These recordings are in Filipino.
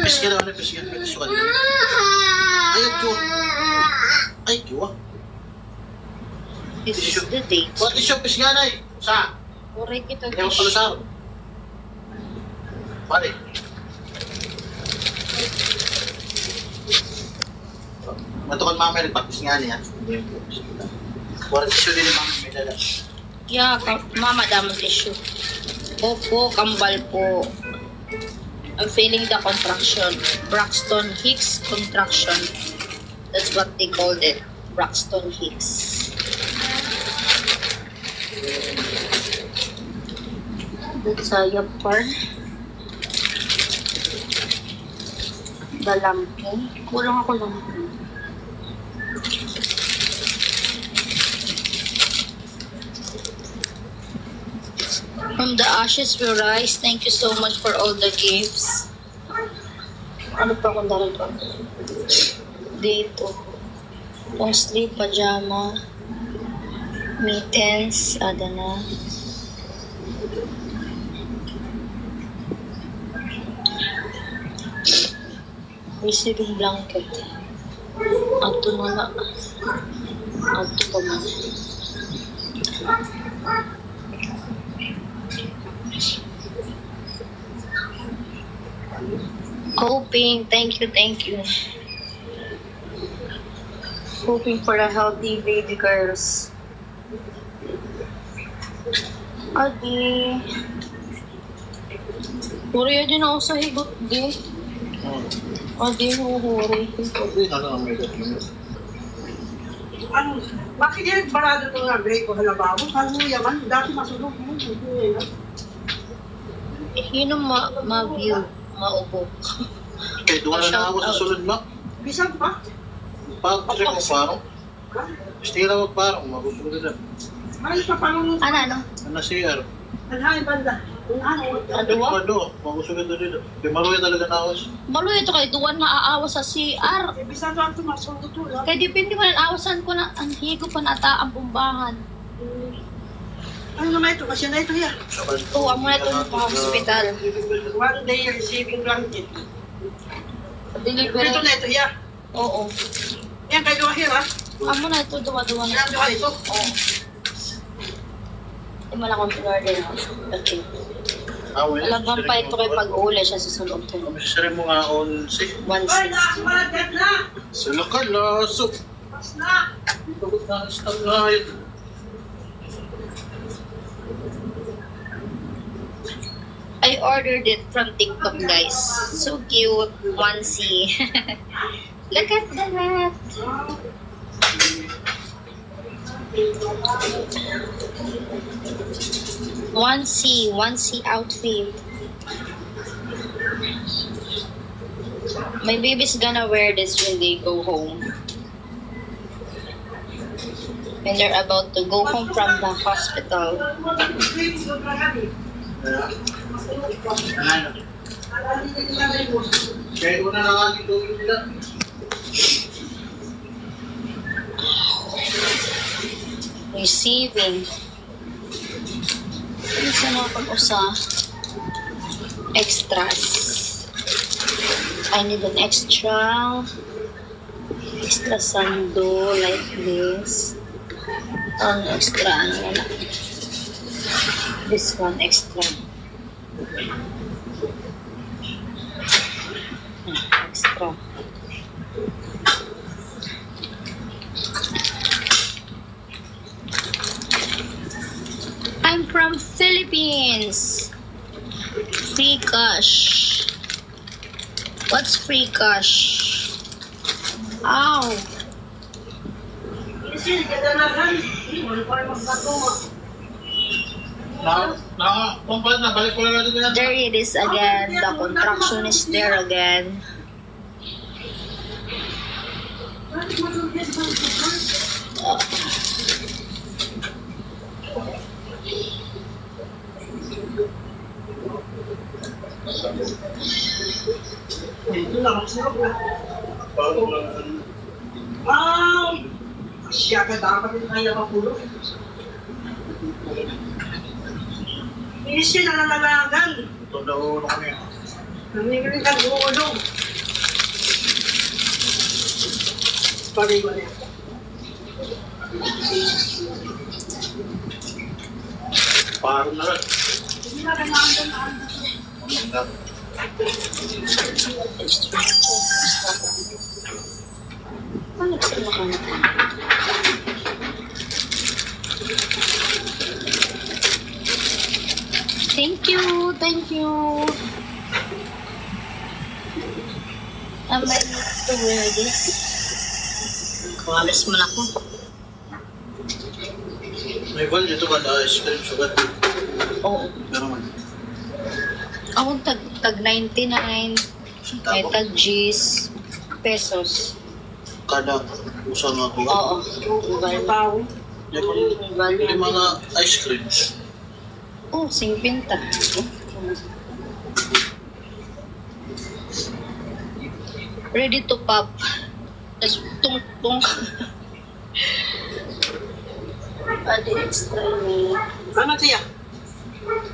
Pisnya daw na pisnya. Pisnya daw. Ay, kiwa. This is the date. What is your pisnya na eh? Sa? Oray kita. Ewan pala sa araw. Pare. Matukan mamaya nagpapis nga niya. Walang issue din yung mamaya may dala. Yeah, mama damang issue. Opo, kambal po. I'm feeling the contraction. Braxton Hicks contraction. That's what they called it. Braxton Hicks. That's a yapar. Dalampi. Kulang ako lang. From the ashes will rise. Thank you so much for all the gifts. Ano pa akong darito? Dito. Long sleeve, pajama, mittens, ada na. Receiving blanket. Ato na. Ato pa man. Hoping, thank you. Hoping for a healthy baby girls. Adi. Huri din ako sa higot di. Adi, huri. Ano, bakit yan parado ito nga break ko halababo? Kaluya man, dati masulog mo. Yun ang ma-view, maubok. Okay, doon na ako sa sulod mo. Bisan pa? Pag-pag mo parang. Gusto lang parang, magusulod na. Ay, papanong mo. Ano? Ano siya? Alhain banda. Ano? Magusulod na rin. Kaya maruya talaga na ako. Maluya ito kay duwan maaawas sa CR. Bisan lang ito, masulog ito lang. Kaya depende mo ng awasan ko na ang higo pa nata ang bumbahan. Ano naman ito? Kasi na ito yan. Tuwa mo na ito sa hospital. 1 day receiving blanket. Delivery. Ito na ito yan. Oo. Yan kayo here ha? Amo na ito, duwa-duwa na. Yan doon ito. Oo. Hindi mo lang akong pinorder. Okay. Alagang pa ito kay pag-uli siya sa sulong to. Kamisari mo nga on si. 1.6. Malagyan na! Sila ka laso. Pas na! Ipagod na ang stag na yun. I ordered it from TikTok, guys. So cute. 1C. Look at that. One C outfit. My baby's gonna wear this when they go home. When they're about to go home from the hospital. Kaya una na nga dito nila. Receiving. Ano sa mga pag-usa? Extras. I need an extra sando like this. Ang extra, ano na. This one extra. Extra. I'm from Philippines. Free cash. What's free cash? Ow. There it is again. The contraction is there again. Siya ka dapat yung kaya mapulog. Hindi siya nananalagan. Ito daw ano kami. Nangigiling ka ulo. Pari ba niya? Parang na rin. Hindi na kailangan doon na. Extra. Ano ba ito makanak? Thank you, thank you. I might need to wear this. Kawalas mo na ako. May bal dito ba na ice cream sugar? Oo. Pero man. Ako tag 99, may tag G's, pesos. Kada usang nga ko. Oo. May tao. Yung mga ice cream. Oh, 50. Ready to pop. Tapos tung. Adi extra ni. Ano siya?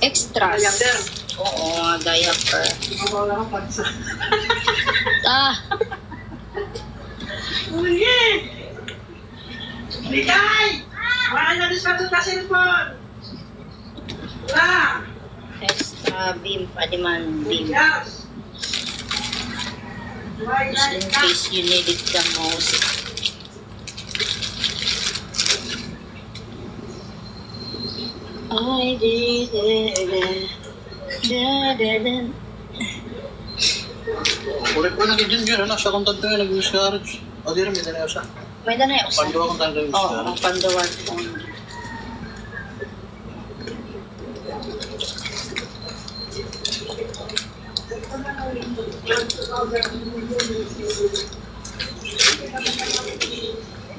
Extras. Diaper. Oo, diaper. Wala ka pansa. Ah, Uye! Mikay! Wala na rin sa cellphone. Wala! extra beam pa naman beam. Yes! Just in case you need it the most. I did it. Ulit ko naging dyan ano? Sa kontant ko yung nag-miscarriage. O di rin, may dala siya. May dana yung usan. Pandiwa kong talaga yung Oo, miscarriage. ang panduwan.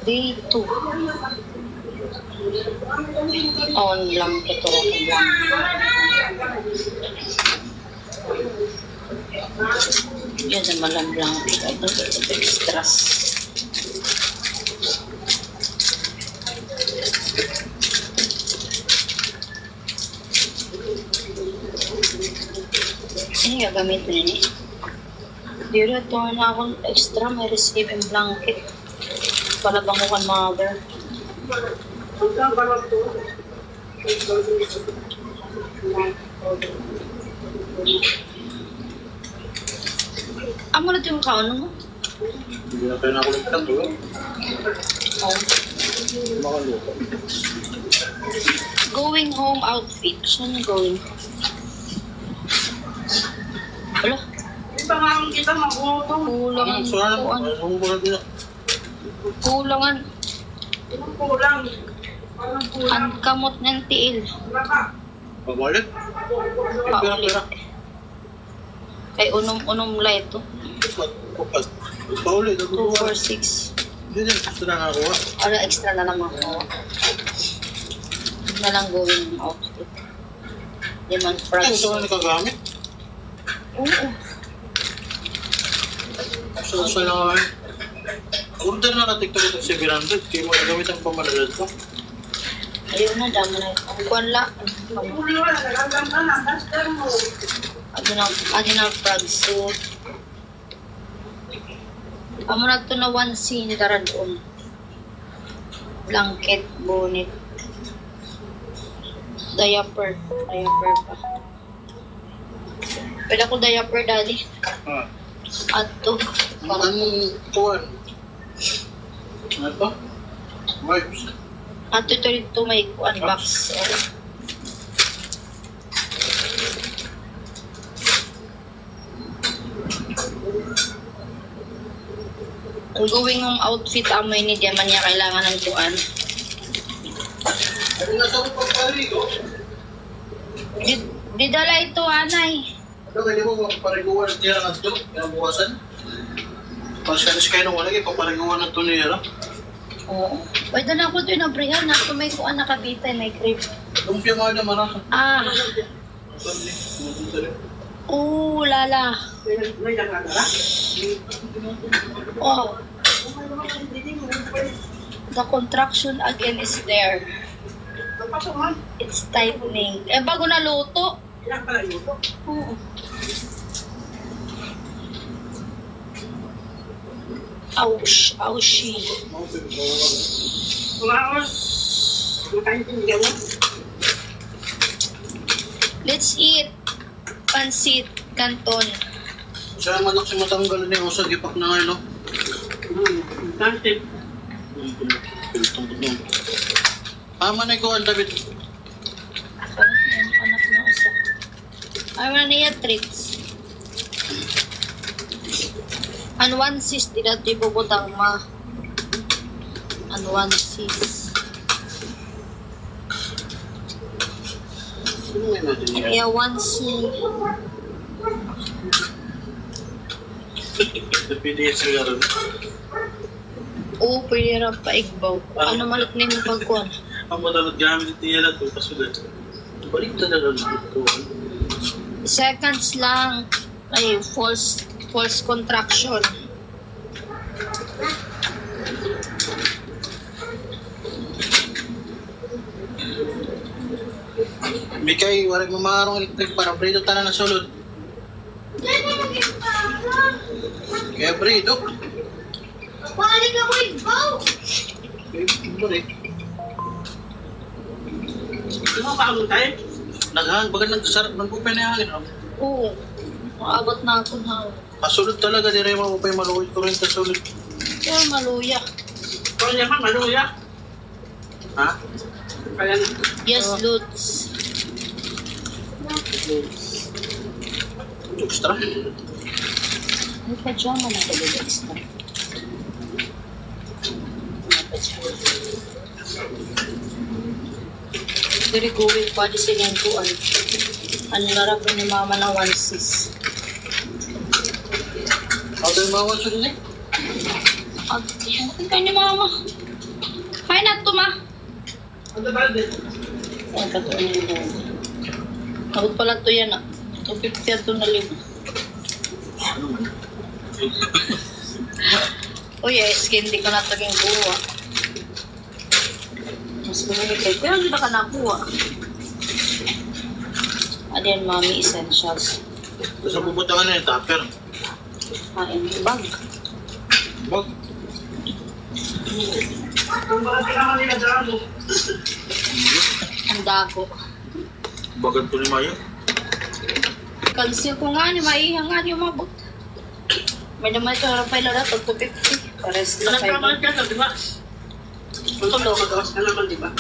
Day 2. On lang ito. Yan naman lang blanket. Ito extras. Ini gagamit mo nini. Dito ito na akong extra. May receiving blanket. Palabang ko kan mother. Amo na ito yung kaon mo? Hindi na kayo nakulit ka doon. Oh. Makaluto. Going home outfit. Saan yung going home? Wala. Yung pangalan kita mag-utong. Kulangan. Ano, saan? Kuan. Ano ko na din? Kulangan. Yung kulang. Parang kulang. Ang kamot ng tiil. Wala ka. Pabalik? Paulit. Kay unom-unom la ito. Paulit. 2, 4, 6. Hindi din. Gusto na nakakuha. Ano extra na lang ako. Na lang going outfit. Limang Ay, frogs. gusto na nakagamit. Oo. So lang nga eh. Order na na TikTok ito 700. Kaya mo nagamit ang pamalalad ko. Ayun na, damo na. Ang kuwan la. Kulo, nagagam ka na. Master mo. Ano na frog suit. Amo na ito na one scene dara doon. Blanket, bonnet. Diaper. Diaper pa. Pwede ako diaper, daddy. Ah. Ato. Anong tuwan? Ano to? Wipes. Ato ito rito may kuan box. Ang going home outfit amoy ni Diaman niya kailangan ng kuan. Ano na sa pagparigo? Di dala ito, anay. Ano kaya mo papariguan niya ang ito? Kinabukasan? Pasyanis kayo nung wala kayo papariguan ng tunera. Oo. Pwede na ako ito inabrihan na ito may kuan nakabita, may crib. Lumpia mga naman ako. Ah. Oo, lala. May nagagara? Oh, the contraction again is there. Napasok man. It's tightening. Eh, bago na luto. Ilang pala yun? Oo. Ouch, ouchie. Kumaon. Makaintindihan mo. Let's eat. Pansit, canton. Siya manak si matanggal ni Osa, gipak na ngayon, no? Tansit. Man ko ang David. Parang yung anak na usa. Ayaw niya treats. An one sis, di natin ibubutang ma. An one sis. Sino may natin niya? Kaya one sis. PDS nga rin. Oo, pwede rin paigbaw. Ano malit na yung pagkuhan? Ang madalag gamit niya na ito, pasulit. Balik na lang ito. Seconds lang. Ay, false contraction. Mikay, warag mamarong electric para Bredo tanan na sulod. Kaya Bredo. Balik ako igbaw! Balik. Ano ba ang tayo? Naghang, baga nagsarap ng pupay na hangin. No? Oo. Maabot na ako na. Pasulod talaga, di rin mapupay maluwi ko rin sa sulod. Pero maluya. Kung naman maluya. Ha? Kaya na. Yes, Lutz. Extra? May pajama na talaga extra. Very going pa di silang kuan. Ang larap ni mama na 1-6. Ako yung mga sulod eh. Ang kayo ni mama. Kaya na ito ma. Ano ba din? Ang katuan niya na. Abot pala ito yan ah. 250 ito na libo. Uy, skin di ko na taging kuha. Mas bumili kayo. Pero hindi ba ka nakuha? Ano yan, Mami Essentials? Gusto pupunta na yung tupper. Kain bag. Bag. Kung bakit kailangan nila daan mo. Ang dago. Bagan to ni Mayo. Cancel ko nga ni Maihang nga ni umabot. May naman ito harap ay lalat. 250. Pares na Nagkamali 5. ka na, di ba? Tulo. Magawas ka naman, di ba?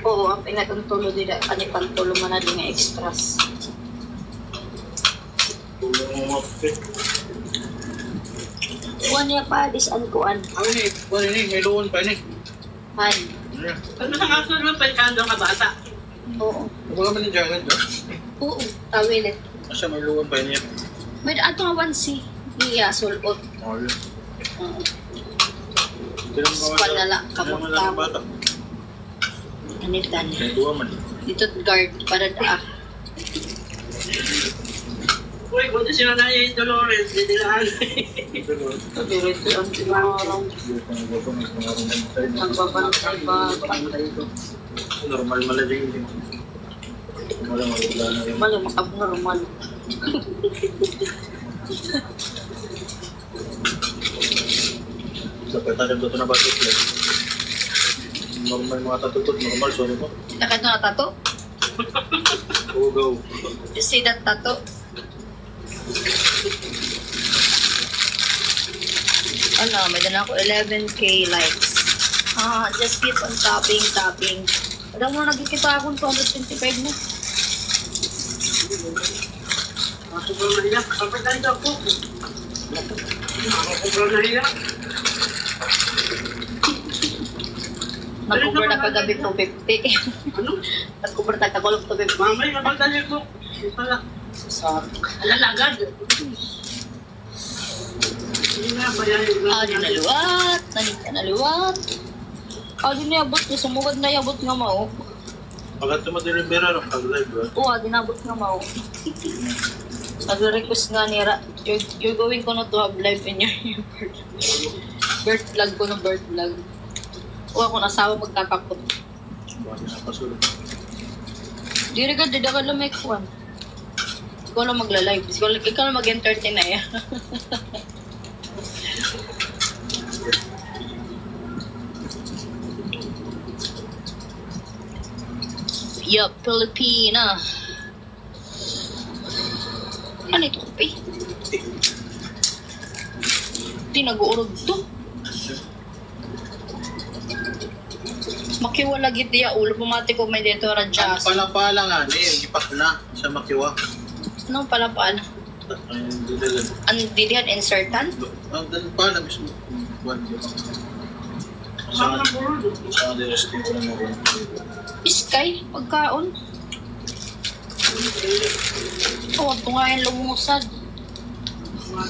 Oo, ang pinag ang tulo nila. Kanipan tulo man na din nga extras. Tulong mo mapit. Kuhan niya pa, disan kuhan. Ano ni? Ano ni? May luon pa ni. Han. Ano sa kaso naman, pagkando ka bata? Oo. Baga man yung jacket ba? Oo, tawilit. Asa may luon pa niya? May ato nga 1C. Iya, sulot. Oh, yun. Oo. Panala. Kamukha. Bata. Anitan. May duwa man. Dito guard para daa. Uy, kung sila na yung Dolores, hindi nila Pero ito ang tinarang. Nagbabantay ba? Normal malading. Wala na yung Malo, makabnormal. dapat tayo dito na batik lang. Normal mga tatutod, normal, sorry mo. Nakad na tato? Go, go. You see that tato? Ano, may dala ako 11K likes. Just keep on tapping. Alam mo, nagkikita akong 225 na. sobrang nahiyak. Kapag tayo ako. Sobrang nahiyak. Nag-cover na kagabi 250. Ano? Nag-cover na kagulog 250. Mamay, kapag tayo ako. Pala. Sorry. Alalagad. Hindi nga, bayahin ko. Di naliwat. Naliwat. Di niabot. Sumugad na iabot nga mao. Pagkat tumadin yung bera, pag-live ba? Oo, di nabot nga mao. Nag-request nga nira. You're going ko na to have live in your birth vlog ko na birth vlog. O ako nasawa magkakapot. Bakit na pasulog? Di rin ka, di ka lang may kuwan. Ikaw lang magla-live. Ikaw lang mag-entertain na yan. Yup, Filipina. Ano ito, kape? Di nag-uurog to. Makiwa lagi tiya ulo pumati ko may dito Ang radya. pala nga ipak na sa makiwa. Anong palapaan? Ang didalan. Ang didihan insertan? Ang dalan pala mismo. Buwan yun. Saan na puro doon? Sa resting ko lang ako. Iskay, pagkaon. Oh, ito nga yung lumusad.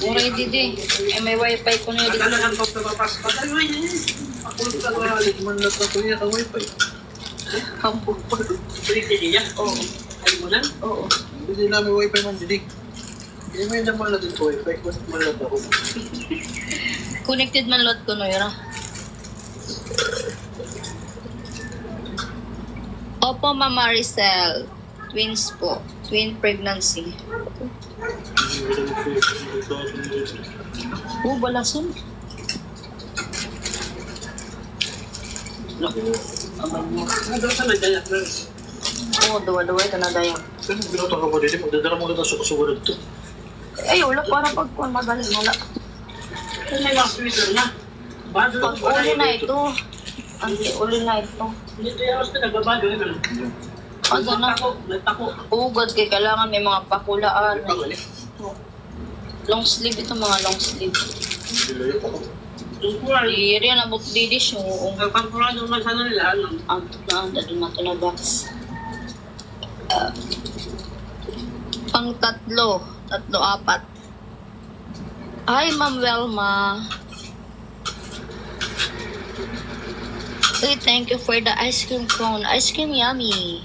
Uray didi. Eh, may wifi ko na dito. Talagang pagpapas. Patay yun. Ako sa mga Balik man lang ako niya ang wifi. Kampo. Pwede niya. Oo. Ay mo lang. Oo. Hindi namin wifi man didig. Hindi may naman natin ko wifi. Kung man lang ako. Connected man lot ko no yun. Opo, Mama Maricel. Twins po. Twin pregnancy. Oh, balason. Ano sa nadaya? Oo, dawa-dawa ito na dayang. Pero binuto ka mo dito. Magdadala mo ka sa kasusunod to. Ay, wala para pagkuhan magaling. Wala. Kung may mga sweeter na. Bado lang. Pag-uli na ito. Anti-uli na ito. Dito yung hospital, nagbabado yun. Ano na? Nagtako. Ugod kay kailangan may mga pakulaan. Ay, pangani. Long sleeve ito, mga long sleeve. Hindi layo pa ko. Tungkulan. Di rin ang bukdidis yung Nagpapurado naman sana nila. ang doon na ito na box. Pang tatlo, apat. Hi, Ma'am Welma. Hey, thank you for the ice cream cone. Ice cream yummy.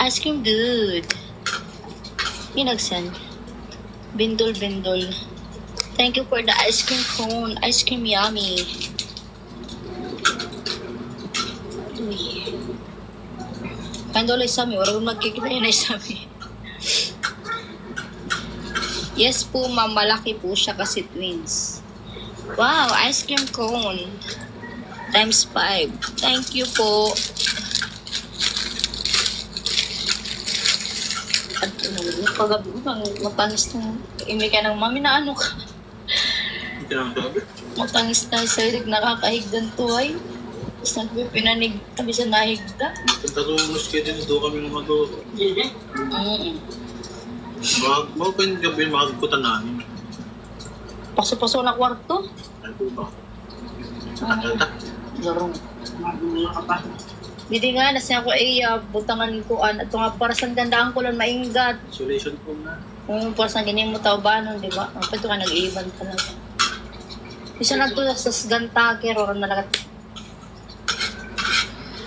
Ice cream good. Yung nag-send. Bindol. Thank you for the ice cream cone. Ice cream yummy. Uy. Kando lang sami. Wala kong magkikita yun ay sami. Yes po, ma'am. Malaki po siya kasi twins. Wow, ice cream cone. Times 5. Thank you po. At pagabi ko, matanis ng imi ka ng mami na ano ka. Hindi naman sabi. Matanis na sa hilig, nakakahigdan to ay. Tapos nagpipinanig kami sa nahigda. Pagkatulong kayo din, doon kami lumagawa. Mga pa yung gabi, makagputan namin. Paso-paso na kwarto. Ay po ba? Nakalta. Garong. Mga kapatid. Hindi nga, nasa ako ay butangan ko. Ito nga, para sa gandaan ko lang maingat. Isolation po na. Kung para sa ganyan mo tao ba nun, di ba? Ang pwede ka nag-iiban ka lang. Isa na to sa Gantake, or nalagat.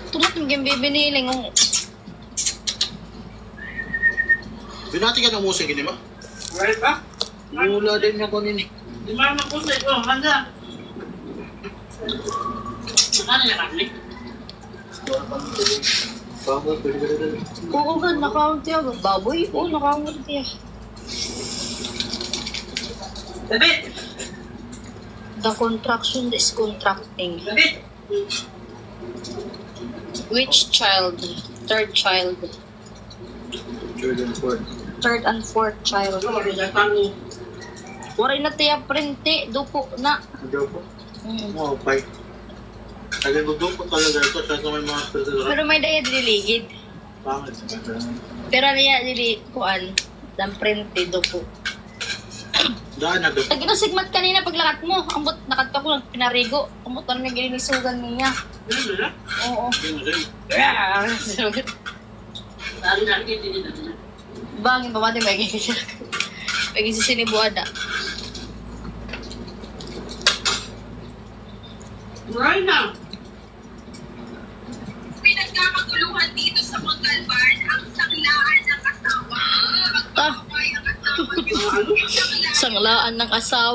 Tumat yung bibiniling. Binati ka ng musik, hindi ba? Right ba? Wala din niya ko nini. Di ba mapunta ito? Handa. Saan niya kami? Bago, pwede ka rin. Oo nga, nakawag tiya. Baboy? Oo, nakawag tiya. David! The contraction is contracting. David! Which child? Third child. Jordan Ford. Third and fourth child. Ano, rizatan mo. Waray na tiya printe. Dupo na. Hindi po. Mga pay. Kaya nagdugpo talaga ito. Siya sa may mga spiritual. Pero may daya diligid. Pangit. Pero niya dili kuan. Dan printe dupo. Daan na doon. Lagi na sigmat kanina paglakat mo. Ambot nakat ka ko pinarigo. Ambot ano may gilisugan niya. Ano na? Oo. Hindi Lalo na rin din na. Bangin pa mati may gigil. May sinibuada. Right now. Pinagkakaguluhan dito sa Montalban ang sanglaan ng asawa. Ah, Ay, ang asawa niyo. Ano? sanglaan ng asawa.